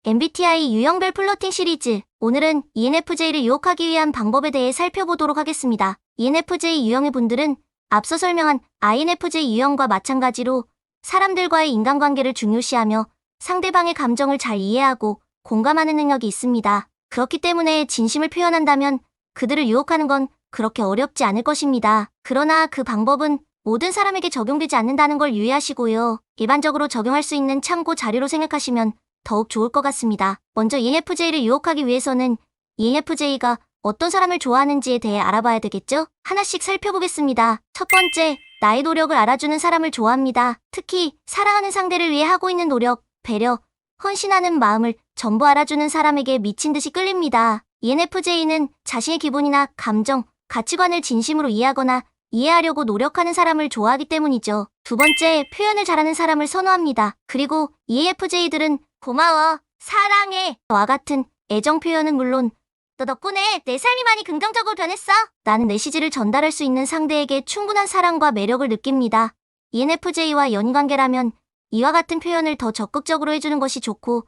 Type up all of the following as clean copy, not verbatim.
MBTI 유형별 플러팅 시리즈. 오늘은 ENFJ를 유혹하기 위한 방법에 대해 살펴보도록 하겠습니다. ENFJ 유형의 분들은 앞서 설명한 INFJ 유형과 마찬가지로 사람들과의 인간관계를 중요시하며 상대방의 감정을 잘 이해하고 공감하는 능력이 있습니다. 그렇기 때문에 진심을 표현한다면 그들을 유혹하는 건 그렇게 어렵지 않을 것입니다. 그러나 그 방법은 모든 사람에게 적용되지 않는다는 걸 유의하시고요. 일반적으로 적용할 수 있는 참고 자료로 생각하시면 더욱 좋을 것 같습니다. 먼저 ENFJ를 유혹하기 위해서는 ENFJ가 어떤 사람을 좋아하는지에 대해 알아봐야 되겠죠? 하나씩 살펴보겠습니다. 첫 번째, 나의 노력을 알아주는 사람을 좋아합니다. 특히 사랑하는 상대를 위해 하고 있는 노력, 배려, 헌신하는 마음을 전부 알아주는 사람에게 미친 듯이 끌립니다. ENFJ는 자신의 기분이나 감정, 가치관을 진심으로 이해하거나 이해하려고 노력하는 사람을 좋아하기 때문이죠. 두 번째, 표현을 잘하는 사람을 선호합니다. 그리고 ENFJ들은 고마워, 사랑해 와 같은 애정 표현은 물론 너 덕분에 내 삶이 많이 긍정적으로 변했어 라는 메시지를 전달할 수 있는 상대에게 충분한 사랑과 매력을 느낍니다. ENFJ와 연인관계라면 이와 같은 표현을 더 적극적으로 해주는 것이 좋고,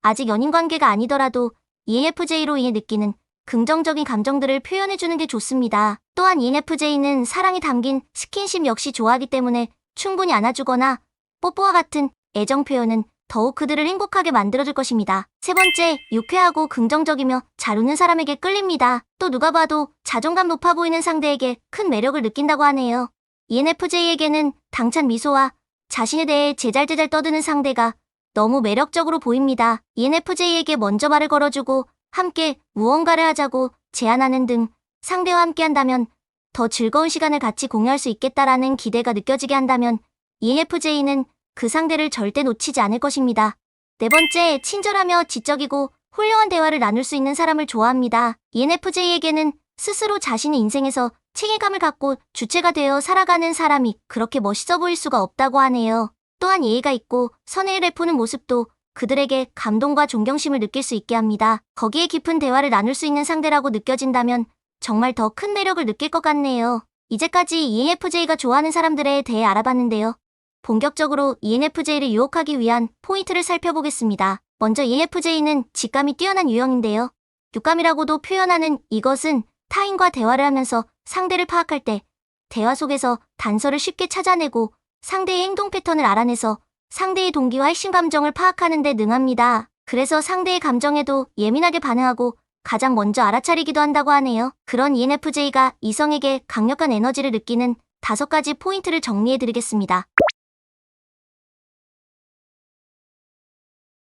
아직 연인관계가 아니더라도 ENFJ로 인해 느끼는 긍정적인 감정들을 표현해주는 게 좋습니다. 또한 ENFJ는 사랑이 담긴 스킨십 역시 좋아하기 때문에 충분히 안아주거나 뽀뽀와 같은 애정 표현은 더욱 그들을 행복하게 만들어줄 것입니다. 세 번째, 유쾌하고 긍정적이며 잘 웃는 사람에게 끌립니다. 또 누가 봐도 자존감 높아 보이는 상대에게 큰 매력을 느낀다고 하네요. ENFJ에게는 당찬 미소와 자신에 대해 제잘제잘 떠드는 상대가 너무 매력적으로 보입니다. ENFJ에게 먼저 말을 걸어주고 함께 무언가를 하자고 제안하는 등 상대와 함께한다면 더 즐거운 시간을 같이 공유할 수 있겠다라는 기대가 느껴지게 한다면 ENFJ는 그 상대를 절대 놓치지 않을 것입니다. 네 번째, 친절하며 지적이고 훌륭한 대화를 나눌 수 있는 사람을 좋아합니다. ENFJ에게는 스스로 자신의 인생에서 책임감을 갖고 주체가 되어 살아가는 사람이 그렇게 멋있어 보일 수가 없다고 하네요. 또한 예의가 있고 선의를 베푸는 모습도 그들에게 감동과 존경심을 느낄 수 있게 합니다. 거기에 깊은 대화를 나눌 수 있는 상대라고 느껴진다면 정말 더 큰 매력을 느낄 것 같네요. 이제까지 ENFJ가 좋아하는 사람들에 대해 알아봤는데요. 본격적으로 ENFJ를 유혹하기 위한 포인트를 살펴보겠습니다. 먼저 ENFJ는 직감이 뛰어난 유형인데요. 육감이라고도 표현하는 이것은 타인과 대화를 하면서 상대를 파악할 때 대화 속에서 단서를 쉽게 찾아내고 상대의 행동 패턴을 알아내서 상대의 동기와 핵심 감정을 파악하는 데 능합니다. 그래서 상대의 감정에도 예민하게 반응하고 가장 먼저 알아차리기도 한다고 하네요. 그런 ENFJ가 이성에게 강력한 에너지를 느끼는 5가지 포인트를 정리해드리겠습니다.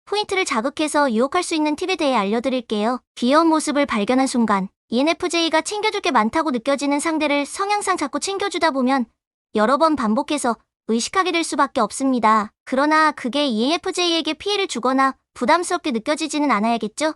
포인트를 자극해서 유혹할 수 있는 팁에 대해 알려드릴게요. 귀여운 모습을 발견한 순간, ENFJ가 챙겨줄 게 많다고 느껴지는 상대를 성향상 자꾸 챙겨주다 보면 여러 번 반복해서 의식하게 될 수밖에 없습니다. 그러나 그게 ENFJ에게 피해를 주거나 부담스럽게 느껴지지는 않아야겠죠?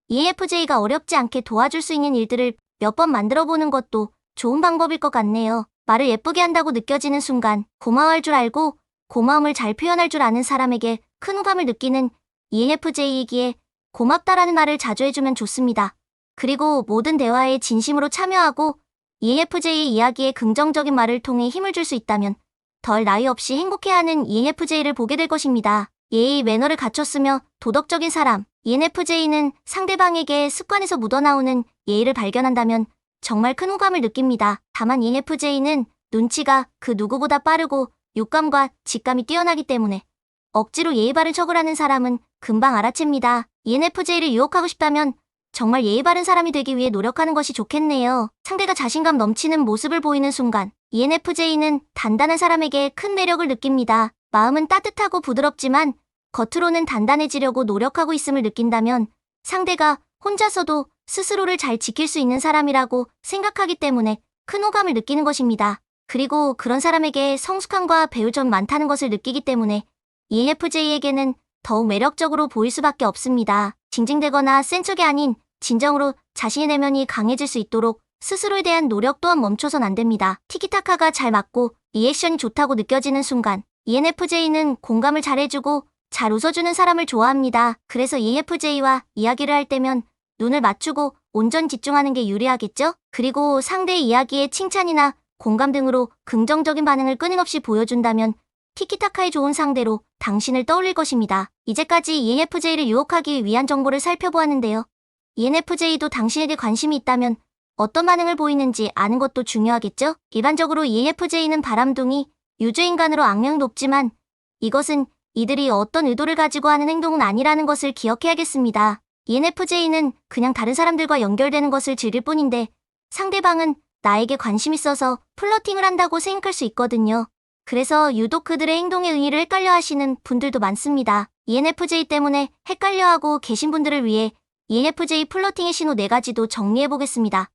ENFJ가 어렵지 않게 도와줄 수 있는 일들을 몇 번 만들어보는 것도 좋은 방법일 것 같네요. 말을 예쁘게 한다고 느껴지는 순간, 고마워할 줄 알고 고마움을 잘 표현할 줄 아는 사람에게 큰 호감을 느끼는 ENFJ이기에 고맙다라는 말을 자주 해주면 좋습니다. 그리고 모든 대화에 진심으로 참여하고 ENFJ의 이야기에 긍정적인 말을 통해 힘을 줄 수 있다면 덜 나이 없이 행복해하는 ENFJ를 보게 될 것입니다. 예의, 매너를 갖췄으며 도덕적인 사람. ENFJ는 상대방에게 습관에서 묻어나오는 예의를 발견한다면 정말 큰 호감을 느낍니다. 다만 ENFJ는 눈치가 그 누구보다 빠르고 육감과 직감이 뛰어나기 때문에 억지로 예의 바른 척을 하는 사람은 금방 알아챕니다. ENFJ를 유혹하고 싶다면 정말 예의 바른 사람이 되기 위해 노력하는 것이 좋겠네요. 상대가 자신감 넘치는 모습을 보이는 순간 ENFJ는 단단한 사람에게 큰 매력을 느낍니다. 마음은 따뜻하고 부드럽지만 겉으로는 단단해지려고 노력하고 있음을 느낀다면 상대가 혼자서도 스스로를 잘 지킬 수 있는 사람이라고 생각하기 때문에 큰 호감을 느끼는 것입니다. 그리고 그런 사람에게 성숙함과 배울 점이 많다는 것을 느끼기 때문에 ENFJ에게는 더욱 매력적으로 보일 수밖에 없습니다. 징징대거나 센 척이 아닌 진정으로 자신의 내면이 강해질 수 있도록 스스로에 대한 노력 또한 멈춰선 안 됩니다. 티키타카가 잘 맞고 리액션이 좋다고 느껴지는 순간 ENFJ는 공감을 잘해주고 잘 웃어주는 사람을 좋아합니다. 그래서 ENFJ와 이야기를 할 때면 눈을 맞추고 온전 집중하는 게 유리하겠죠? 그리고 상대의 이야기에 칭찬이나 공감 등으로 긍정적인 반응을 끊임없이 보여준다면 티키타카에 좋은 상대로 당신을 떠올릴 것입니다. 이제까지 ENFJ를 유혹하기 위한 정보를 살펴보았는데요. ENFJ도 당신에게 관심이 있다면 어떤 반응을 보이는지 아는 것도 중요하겠죠? 일반적으로 ENFJ는 바람둥이, 유주인간으로 악명이 높지만 이것은 이들이 어떤 의도를 가지고 하는 행동은 아니라는 것을 기억해야겠습니다. ENFJ는 그냥 다른 사람들과 연결되는 것을 즐길 뿐인데 상대방은 나에게 관심 있어서 플러팅을 한다고 생각할 수 있거든요. 그래서 유독 그들의 행동의 의미를 헷갈려 하시는 분들도 많습니다. ENFJ 때문에 헷갈려하고 계신 분들을 위해 ENFJ 플러팅의 신호 4가지도 정리해보겠습니다.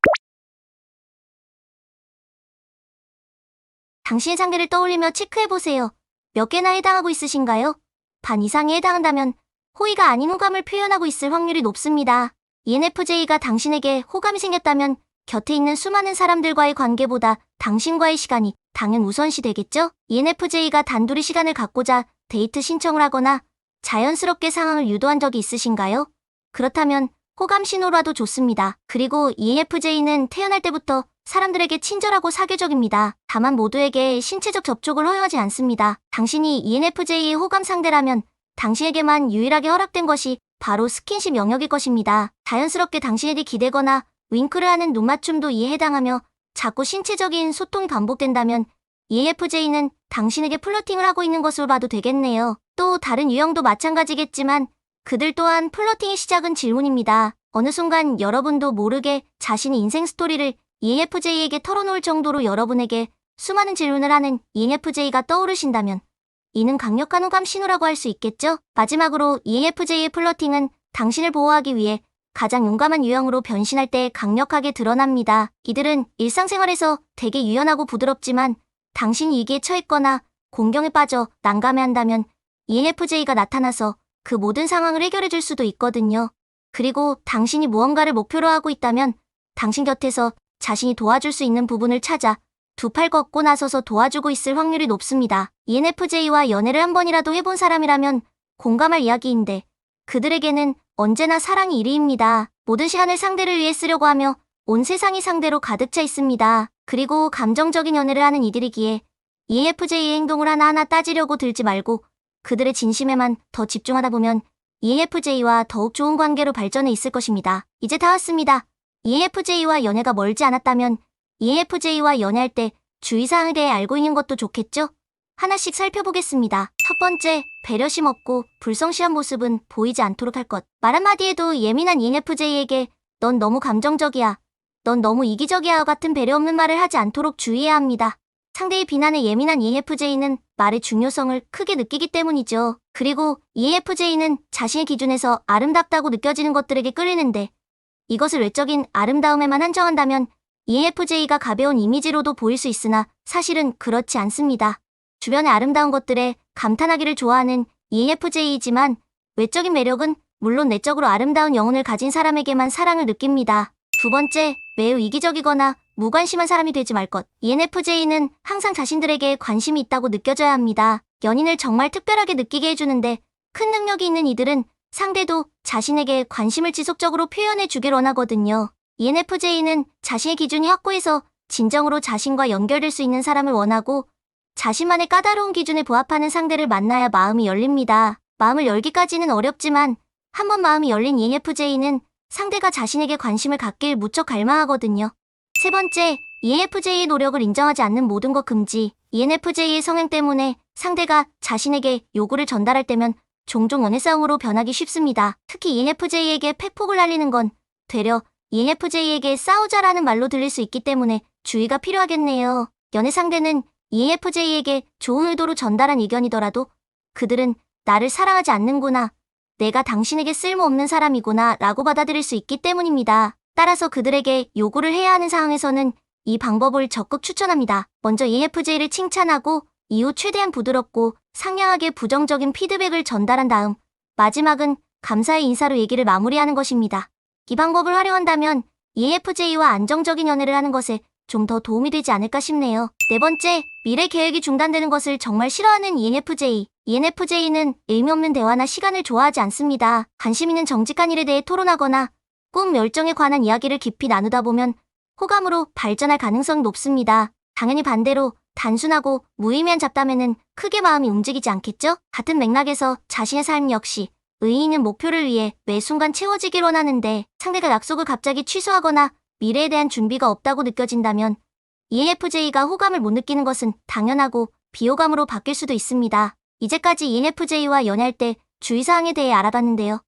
당신의 상대를 떠올리며 체크해보세요. 몇 개나 해당하고 있으신가요? 반 이상에 해당한다면 호의가 아닌 호감을 표현하고 있을 확률이 높습니다. ENFJ가 당신에게 호감이 생겼다면 곁에 있는 수많은 사람들과의 관계보다 당신과의 시간이 당연 우선시 되겠죠? ENFJ가 단둘이 시간을 갖고자 데이트 신청을 하거나 자연스럽게 상황을 유도한 적이 있으신가요? 그렇다면 호감 신호라도 좋습니다. 그리고 ENFJ는 태어날 때부터 사람들에게 친절하고 사교적입니다. 다만 모두에게 신체적 접촉을 허용하지 않습니다. 당신이 ENFJ의 호감 상대라면 당신에게만 유일하게 허락된 것이 바로 스킨십 영역일 것입니다. 자연스럽게 당신에게 기대거나 윙크를 하는 눈맞춤도 이에 해당하며 자꾸 신체적인 소통이 반복된다면 ENFJ는 당신에게 플러팅을 하고 있는 것으로 봐도 되겠네요. 또 다른 유형도 마찬가지겠지만 그들 또한 플러팅의 시작은 질문입니다. 어느 순간 여러분도 모르게 자신의 인생 스토리를 ENFJ에게 털어놓을 정도로 여러분에게 수많은 질문을 하는 ENFJ가 떠오르신다면 이는 강력한 호감 신호라고 할 수 있겠죠? 마지막으로 ENFJ의 플러팅은 당신을 보호하기 위해 가장 용감한 유형으로 변신할 때 강력하게 드러납니다. 이들은 일상생활에서 되게 유연하고 부드럽지만 당신이 위기에 처했거나 공경에 빠져 난감해한다면 ENFJ가 나타나서 그 모든 상황을 해결해줄 수도 있거든요. 그리고 당신이 무언가를 목표로 하고 있다면 당신 곁에서 자신이 도와줄 수 있는 부분을 찾아 두 팔 걷고 나서서 도와주고 있을 확률이 높습니다. ENFJ와 연애를 한 번이라도 해본 사람이라면 공감할 이야기인데 그들에게는 언제나 사랑이 1위입니다. 모든 시간을 상대를 위해 쓰려고 하며 온 세상이 상대로 가득 차 있습니다. 그리고 감정적인 연애를 하는 이들이기에 ENFJ의 행동을 하나하나 따지려고 들지 말고 그들의 진심에만 더 집중하다 보면 ENFJ와 더욱 좋은 관계로 발전해 있을 것입니다. 이제 다 왔습니다. ENFJ와 연애가 멀지 않았다면 ENFJ와 연애할 때 주의사항에 대해 알고 있는 것도 좋겠죠? 하나씩 살펴보겠습니다. 첫 번째, 배려심 없고 불성실한 모습은 보이지 않도록 할 것. 말 한마디에도 예민한 ENFJ에게 넌 너무 감정적이야, 넌 너무 이기적이야 같은 배려 없는 말을 하지 않도록 주의해야 합니다. 상대의 비난에 예민한 ENFJ는 말의 중요성을 크게 느끼기 때문이죠. 그리고 ENFJ는 자신의 기준에서 아름답다고 느껴지는 것들에게 끌리는데 이것을 외적인 아름다움에만 한정한다면 ENFJ가 가벼운 이미지로도 보일 수 있으나 사실은 그렇지 않습니다. 주변의 아름다운 것들에 감탄하기를 좋아하는 ENFJ이지만 외적인 매력은 물론 내적으로 아름다운 영혼을 가진 사람에게만 사랑을 느낍니다. 두 번째, 매우 이기적이거나 무관심한 사람이 되지 말 것. ENFJ는 항상 자신들에게 관심이 있다고 느껴져야 합니다. 연인을 정말 특별하게 느끼게 해주는데 큰 능력이 있는 이들은 상대도 자신에게 관심을 지속적으로 표현해 주길 원하거든요. ENFJ는 자신의 기준이 확고해서 진정으로 자신과 연결될 수 있는 사람을 원하고 자신만의 까다로운 기준에 부합하는 상대를 만나야 마음이 열립니다. 마음을 열기까지는 어렵지만 한번 마음이 열린 ENFJ는 상대가 자신에게 관심을 갖길 무척 갈망하거든요. 세 번째, ENFJ의 노력을 인정하지 않는 모든 것 금지. ENFJ의 성향 때문에 상대가 자신에게 요구를 전달할 때면 종종 연애싸움으로 변하기 쉽습니다. 특히 ENFJ에게 팩폭을 날리는 건 되려 ENFJ에게 싸우자라는 말로 들릴 수 있기 때문에 주의가 필요하겠네요. 연애 상대는 ENFJ에게 좋은 의도로 전달한 의견이더라도 그들은 나를 사랑하지 않는구나, 내가 당신에게 쓸모없는 사람이구나 라고 받아들일 수 있기 때문입니다. 따라서 그들에게 요구를 해야 하는 상황에서는 이 방법을 적극 추천합니다. 먼저 ENFJ를 칭찬하고 이후 최대한 부드럽고 상냥하게 부정적인 피드백을 전달한 다음 마지막은 감사의 인사로 얘기를 마무리하는 것입니다. 이 방법을 활용한다면 ENFJ와 안정적인 연애를 하는 것에 좀 더 도움이 되지 않을까 싶네요. 네 번째, 미래 계획이 중단되는 것을 정말 싫어하는 ENFJ. ENFJ는 의미 없는 대화나 시간을 좋아하지 않습니다. 관심 있는 정직한 일에 대해 토론하거나 꿈 열정에 관한 이야기를 깊이 나누다 보면 호감으로 발전할 가능성이 높습니다. 당연히 반대로 단순하고 무의미한 잡담에는 크게 마음이 움직이지 않겠죠? 같은 맥락에서 자신의 삶 역시 의의 있는 목표를 위해 매 순간 채워지길 원하는데 상대가 약속을 갑자기 취소하거나 미래에 대한 준비가 없다고 느껴진다면 ENFJ가 호감을 못 느끼는 것은 당연하고 비호감으로 바뀔 수도 있습니다. 이제까지 ENFJ와 연애할 때 주의사항에 대해 알아봤는데요.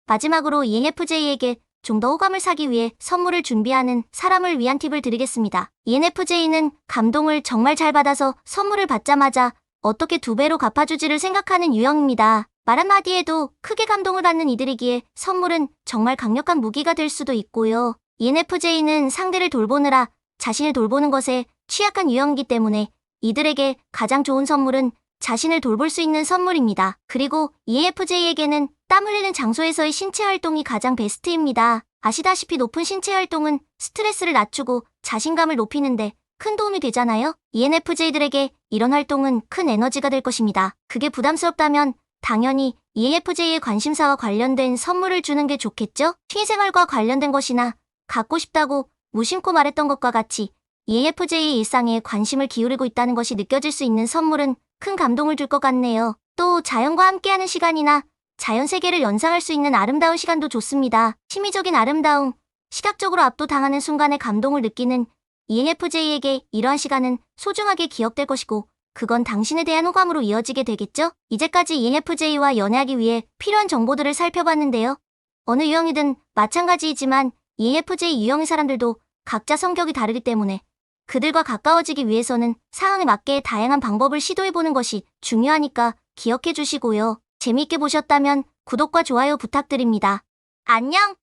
마지막으로 ENFJ에게 좀 더 호감을 사기 위해 선물을 준비하는 사람을 위한 팁을 드리겠습니다. ENFJ는 감동을 정말 잘 받아서 선물을 받자마자 어떻게 2배로 갚아주지를 생각하는 유형입니다. 말 한마디에도 크게 감동을 받는 이들이기에 선물은 정말 강력한 무기가 될 수도 있고요. ENFJ는 상대를 돌보느라 자신을 돌보는 것에 취약한 유형이기 때문에 이들에게 가장 좋은 선물은 자신을 돌볼 수 있는 선물입니다. 그리고 ENFJ에게는 땀 흘리는 장소에서의 신체 활동이 가장 베스트입니다. 아시다시피 높은 신체 활동은 스트레스를 낮추고 자신감을 높이는데 큰 도움이 되잖아요. ENFJ들에게 이런 활동은 큰 에너지가 될 것입니다. 그게 부담스럽다면 당연히 ENFJ의 관심사와 관련된 선물을 주는 게 좋겠죠? 취미생활과 관련된 것이나 갖고 싶다고 무심코 말했던 것과 같이 ENFJ의 일상에 관심을 기울이고 있다는 것이 느껴질 수 있는 선물은 큰 감동을 줄 것 같네요. 또 자연과 함께하는 시간이나 자연 세계를 연상할 수 있는 아름다운 시간도 좋습니다. 심미적인 아름다움, 시각적으로 압도당하는 순간에 감동을 느끼는 ENFJ에게 이러한 시간은 소중하게 기억될 것이고 그건 당신에 대한 호감으로 이어지게 되겠죠? 이제까지 ENFJ와 연애하기 위해 필요한 정보들을 살펴봤는데요. 어느 유형이든 마찬가지이지만 ENFJ 유형의 사람들도 각자 성격이 다르기 때문에 그들과 가까워지기 위해서는 상황에 맞게 다양한 방법을 시도해보는 것이 중요하니까 기억해 주시고요. 재미있게 보셨다면 구독과 좋아요 부탁드립니다. 안녕!